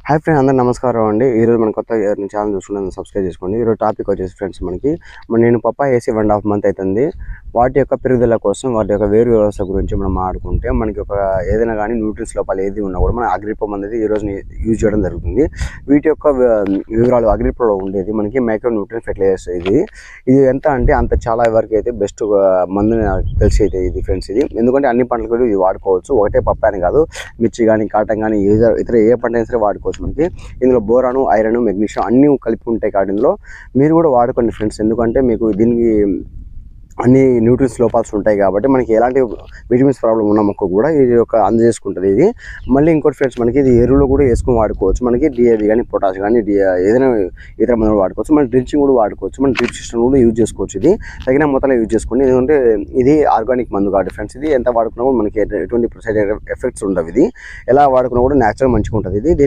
Hi friends, అందరూ నమస్కారం అండి. ఈరోజు మన కొత్త ఛానల్ చూసుకుంటే సబ్స్క్రైబ్ చేసుకోండి. ఈరోజు టాపిక్ వచ్చేసి ఫ్రెండ్స్ నేను పప్పాయ వేసి 1.5 మంత్ అవుతుంది. వాటి యొక్క పెరుగుదల కోసం వాటి యొక్క వేరు వ్యవస్థ గురించి మనం మాట్లాడుకుంటే మనకి ఒక ఏదైనా కానీ న్యూట్రిన్స్ లోపాలు ఏది ఉన్నా కూడా మన అగ్రిపోమ్ అనేది ఈరోజు యూజ్ చేయడం జరుగుతుంది. వీటి యొక్క వివరాలు అగ్రిపోలో ఉండేది మనకి మైక్రో న్యూట్రియన్ ఫెర్టిలైజర్స్. ఇది ఎంత అంటే అంత చాలా వరకు అయితే బెస్ట్ మందు తెలిసి అయితే ఇది ఫ్రెండ్స్. ఇది ఎందుకంటే అన్ని పంటలకు ఇది వాడుకోవచ్చు. ఒకటే పప్పాయ అని కాదు, మిర్చి కానీ కాటన్ కానీ ఇతర ఏ పంట అయినా సరే వాడుకోవచ్చు. మనకి ఇందులో బోరాను, ఐరన్, మెగ్నీషియం అన్నీ కలిపి ఉంటాయి కాబట్టి ఇందులో మీరు కూడా వాడుకోండి ఫ్రెండ్స్. ఎందుకంటే మీకు దీనికి అన్ని న్యూట్రిన్స్ లోపాల్సి ఉంటాయి కాబట్టి మనకి ఎలాంటి విటమిన్స్ ప్రాబ్లం ఉన్న మొక్క కూడా ఇది ఒక అందజేసుకుంటుంది. ఇది మళ్ళీ ఇంకోటి ఫ్రెండ్స్, మనకి ఇది ఎరువులు కూడా వేసుకొని వాడుకోవచ్చు. మనకి డిఏబి కానీ పొటాష్ కానీ ఏదైనా ఇతర మందులు వాడుకోవచ్చు. మన డ్రిప్చింగ్ కూడా వాడుకోవచ్చు. మన డ్రిప్ సిస్టమ్ కూడా యూజ్ చేసుకోవచ్చు. ఇది తగిన మొత్తంలో యూజ్ చేసుకోండి. ఎందుకంటే ఇది ఆర్గానిక్ మందు కాబట్టి ఫ్రెండ్స్. ఇది ఎంత వాడుకున్నా కూడా మనకి ఎటువంటి సైడ్ ఎఫెక్ట్స్ ఉండవు. ఇది ఎలా వాడుకున్నా కూడా న్యాచురల్ మంచిగా ఉంటుంది. ఇది